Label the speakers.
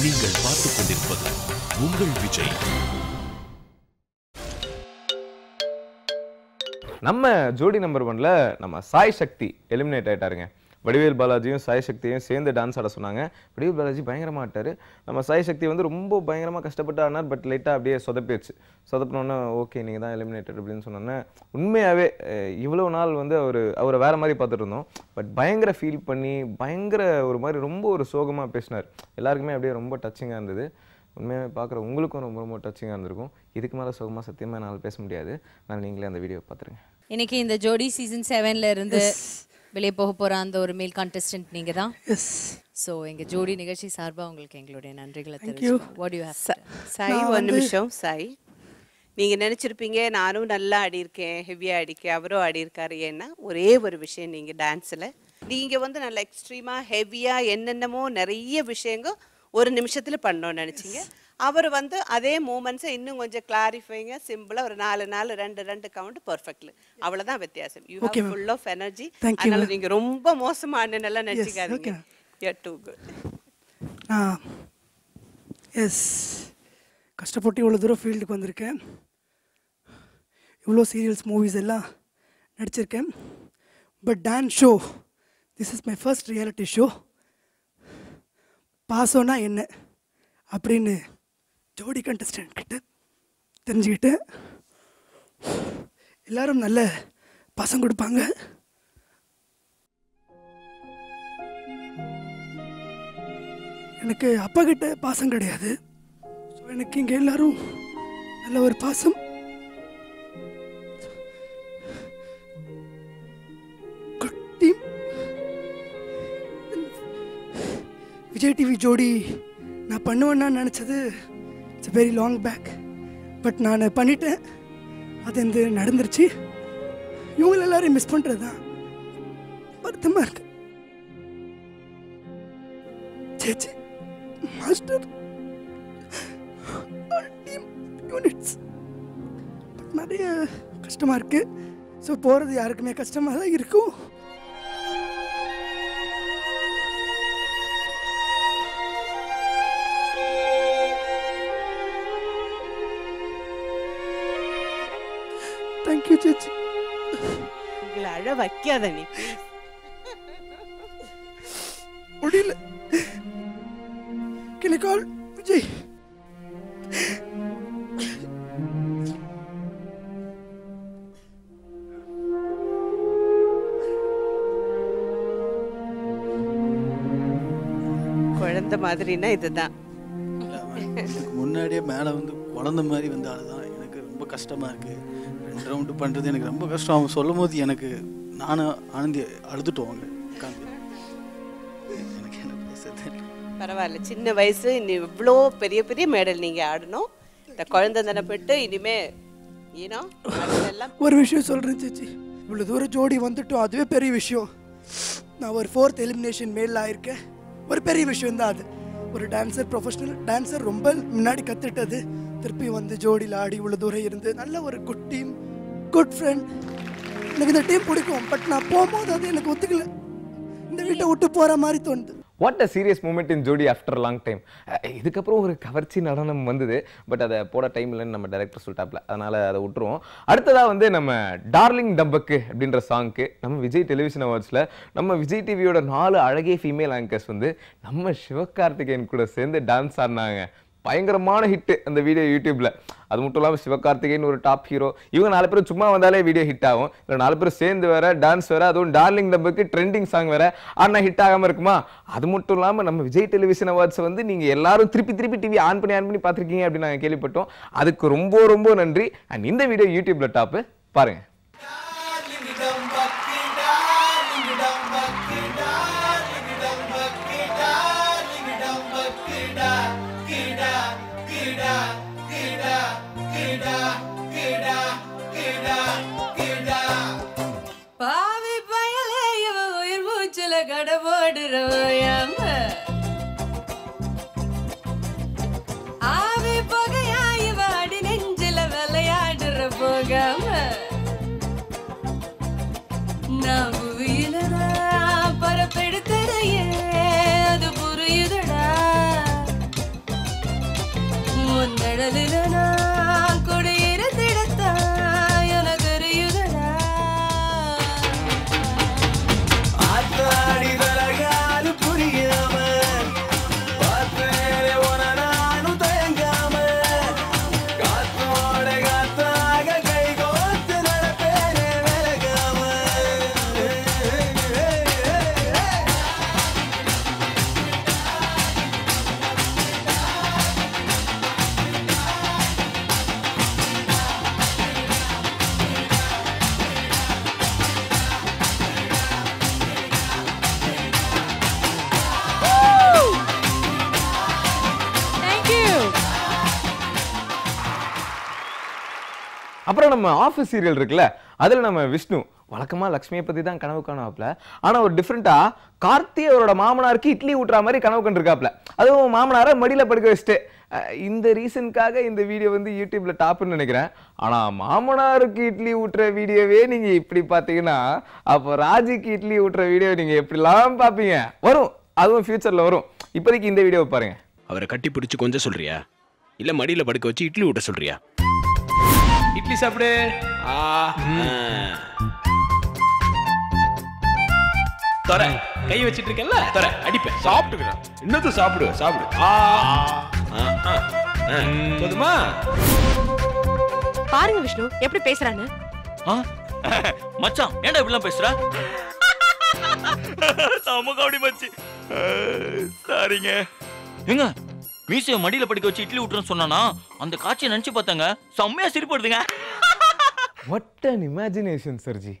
Speaker 1: நீங்கள் பார்த்துக் கொண்டிருப்பது உங்கள் விஜய்.
Speaker 2: நம்ம ஜோடி நம்பர் 1ல நம்ம சாய் சக்தி எலிமினேட் ஆயிட்டாருங்க. வடிவேல் பாலாஜியும் சாய் சக்தியும் சேர்ந்து டான்ஸ் ஆட சொன்னாங்க. வடிவேல் பாலாஜி பயங்கரமா ஆட்டாரு. நம்ம சாய் சக்தி வந்து ரொம்ப பயங்கரமா கஷ்டப்பட்டு ஆனார். பட் லைட்டா அப்படியே சொதப்பிடுச்சு. சொதப்பினோன்னா ஓகே நீங்க தான் எலிமினேட்டட் அப்படின்னு சொன்னோன்னே உண்மையாவே இவ்வளவு நாள் வந்து அவரை வேற மாதிரி பார்த்துட்டு இருந்தோம். பட் பயங்கர ஃபீல் பண்ணி பயங்கர ஒரு மாதிரி ரொம்ப ஒரு சோகமா பேசினார். எல்லாருக்குமே அப்படியே ரொம்ப டச்சிங்கா இருந்தது. உண்மையாகவே பார்க்குற உங்களுக்கும் ரொம்ப ரொம்ப டச்சிங்காக இருந்திருக்கும். இதுக்கு மேலே சுகமாக சத்தியமாக என்னால் பேச முடியாது. நான் நீங்களே அந்த வீடியோ பார்த்துருங்க.
Speaker 3: இன்னைக்கு இந்த ஜோடி சீசன் 7ல இருந்து வெளியே போக போகிற அந்த ஒரு மேல் கான்டெஸ்டன்ட் நீங்கள் தான். ஸோ எங்கள் ஜோடி நிகழ்ச்சி சார்பாக உங்களுக்கு எங்களுடைய நன்றிகளை தெரிவிக்கிறேன்.
Speaker 4: சாய் ஒரு நிமிஷம். சாய் நீங்கள் நினச்சிருப்பீங்க நானும் நல்லா ஆடியிருக்கேன், ஹெவியாக ஆடிக்கேன், அவரும் ஆடியிருக்காரு. ஏன்னா ஒரே ஒரு விஷயம், நீங்கள் டான்ஸில் நீங்கள் வந்து நல்லா எக்ஸ்ட்ரீமாக ஹெவியாக என்னென்னமோ நிறைய விஷயங்கள் ஒரு நிமிஷத்தில் பண்ணோன்னு நினச்சிங்க. அவர் வந்து அதே மூமெண்ட்ஸை இன்னும் கொஞ்சம் கிளாரிஃபைங்க சிம்பிளாக ஒரு 4-4-2 கவுண்ட் பர்ஃபெக்ட்லி, அவ்வளோதான் வித்தியாசம். You have full of energy. அதனால நீங்கள் ரொம்ப மோசமான எல்லாம் நினச்சிக்காதீங்க. You are too good.
Speaker 5: Yes, கஷ்டப்பட்டு இவ்வளோ தூரம் ஃபீல்டுக்கு வந்திருக்கேன். இவ்வளோ சீரியல்ஸ் மூவிஸ் எல்லாம் நடிச்சிருக்கேன். But dance show, this is my first reality show. பாசோனா என்ன அப்படின்னு ஜோடி கண்டஸ்டன்ட் கிட்ட தெரிஞ்சுக்கிட்டு எல்லாரும் நல்ல பாசம் கொடுப்பாங்க. எனக்கு அப்பா கிட்ட பாசம் கிடையாது. ஸோ எனக்கு இங்கே எல்லாரும் நல்ல ஒரு பாசம். விஜய் டிவி ஜோடி நான் பண்ணுவேன்னா நினச்சது it's very long back. But நான் பண்ணிட்டேன், அது வந்து நடந்துருச்சு. இவங்க எல்லாரையும் மிஸ் பண்ணுறது தான் வருத்தமாக இருக்கு. சேச்சி, மாஸ்டர், டீம் யூனிட்ஸ் நிறைய கஷ்டமாக இருக்குது. ஸோ போகிறது யாருக்குமே கஷ்டமாக தான் இருக்கும். Thank you, Chichi.
Speaker 4: உங்களை அழ வைக்காத நீ.
Speaker 5: முடியல. Can I call Vijay?
Speaker 4: குழந்தை மாதிரினா இதுதான்.
Speaker 6: முன்னாடியே மேலே வந்து குழந்தை மாதிரி வந்து அதுதான் எனக்கு ரொம்ப கஷ்டமாக இருக்குது. 2 ரவுண்டு பண்ணுறது எனக்கு ரொம்ப கஷ்டம். அவங்க சொல்லும் போது எனக்கு நானும் ஆனந்தி அழுதுட்டோம். அவங்க உட்காந்து எனக்கு என்ன பேசுறது
Speaker 4: பரவாயில்ல, சின்ன வயசு, இன்னும் இவ்வளோ பெரிய பெரிய மேடல் நீங்கள் ஆடணும். இந்த குழந்தை தானப்பட்டு இனிமே ஏன்னா அதெல்லாம்
Speaker 5: ஒரு விஷயம் சொல்கிறேன் சேச்சி, இவ்வளோ தூரம் ஜோடி வந்துட்டோம், அதுவே பெரிய விஷயம். நான் ஒரு 4th எலிமினேஷன் மேலில் ஆயிருக்கேன். ஒரு பெரிய விஷயம் தான் அது. ஒரு டான்ஸர், ப்ரொஃபஷனல் டான்ஸர், ரொம்ப முன்னாடி கற்றுட்டது, திருப்பி வந்து ஜோடியில் ஆடி இவ்வளோ தூரம் இருந்து நல்ல ஒரு குட் டீம், குட் ஃப்ரெண்ட். எனக்கு இந்த டீம் பிடிக்கும். பட் நான் போகும்போது அது எனக்கு ஒத்துக்கல. இந்த வீட்டை விட்டு போகிற மாதிரி தோணுது.
Speaker 2: வாட் அ சீரியஸ் மூமெண்ட் இன் ஜோடி ஆஃப்டர் லாங் டைம். இதுக்கப்புறம் ஒரு கவர்ச்சி நடனம் வந்தது. பட் அதை போட டைம் இல்லைன்னு நம்ம டைரக்டர் சொல்லிட்டாப்ல, அதனால் அதை விட்டுருவோம். அடுத்ததாக வந்து நம்ம டார்லிங் டம்பக்கு அப்படின்ற சாங்க்கு நம்ம விஜய் டெலிவிஷன் அவார்ட்ஸில் நம்ம விஜய் டிவியோட 4 அழகிய ஃபீமேல் ஆங்கர்ஸ் வந்து நம்ம சிவகார்த்திகேயன் கூட சேர்ந்து டான்ஸ் ஆடினாங்க. பயங்கரமான ஹிட்டு அந்த வீடியோ யூடியூப்ல. அது மட்டும் இல்லாமல் சிவகார்த்திகேயன் ஒரு டாப் ஹீரோ. இவங்க 4 பேரும் சும்மா வந்தாலே வீடியோ ஹிட் ஆகும். இல்லை 4 பேரும் சேர்ந்து வேற டான்ஸ் வேற, அதுவும் டார்லிங் டம்புக்கு ட்ரெண்டிங் சாங் வேற. ஆனால் ஹிட் ஆகாமல் இருக்குமா? அது மட்டும் இல்லாமல் நம்ம விஜய் டெலிவிஷன் அவார்ட்ஸ் வந்து நீங்கள் எல்லாரும் திருப்பி டிவி ஆன் பண்ணி பார்த்துருக்கீங்க அப்படின்னு நாங்கள் கேள்விப்பட்டோம். அதுக்கு ரொம்ப ரொம்ப நன்றி. அண்ட் இந்த வீடியோ யூடியூப்ல டாப்பு பாருங்க.
Speaker 3: பாவி பயலே இவ உயிர் மூச்சுல கடவோடுறவையாம ஆவி பகையா இவ அடி நெஞ்சில விளையாடுற போகாம நான் புவியிலதான் பரப்பெடுக்கிறையே அது புரியுதடா
Speaker 7: நிழலில நான் குடியிருந்திடத்தான் எனக்கு தெரியுதடா.
Speaker 8: ஆத்தாடி தலகாது புரியாம பார்த்தேனே உன நானும் தயங்காம காத்தோட காத்தாக கை கோத்து நடப்பேனே விலகாம.
Speaker 2: அப்புறம் நம்ம ஆஃபீஸ் சீரியல் இருக்குல்ல, அதுல நம்ம விஷ்ணு வழக்கமா லக்ஷ்மியை பத்தி தான் கனவு காணுவாப்ல. ஆனா ஒரு டிஃப்ரெண்டா கார்த்தி அவரோட மாமனாருக்கு இட்லி ஊட்டுற மாதிரி கனவு கண்டிருக்காப்ல. அதுவும் மாமனாரை மடியில படுக்க வச்சுட்டு. இந்த ரீசனுக்காக இந்த வீடியோ வந்து யூடியூப்ல டாப்னு நினைக்கிறேன். ஆனா மாமனாருக்கு இட்லி ஊட்டுற வீடியோவே நீங்க இப்படி பாத்தீங்கன்னா அப்போ ராஜிக்கு இட்லி ஊட்டுற வீடியோ நீங்க எப்படிலாம் பாப்பீங்க? வரும், அதுவும் ஃபியூச்சர்ல வரும். இப்போதைக்கு இந்த வீடியோவை பாருங்க.
Speaker 1: அவரை கட்டி பிடிச்சு கொஞ்சம் சொல்றியா இல்ல மடியில படுக்க வச்சு இட்லி ஊட்ட சொல்றியா? இட்லி சாப்பிடு. தர கை வச்சிட்டு இருக்கேன்ல, தர அடிப்பேன். சாப்பிட்டுக்கிறேன். இன்னது சாப்பிடு சாப்பிடு. போதுமா?
Speaker 7: பாருங்க விஷ்ணு எப்படி பேசுறான்னு.
Speaker 9: மச்சான் ஏன்டா இப்படிலாம் பேசுற? சம கபடி மச்சி. சாரிங்க. ஏங்க மீசைய மடியில படுக்க வச்சு இட்லி ஊட்டுறேன்னு சொன்னானா அந்த காட்சியை நினைச்சு பார்த்தாங்க செம்மையா சிரிப்படுதுங்க.
Speaker 2: What an imagination, Sarji.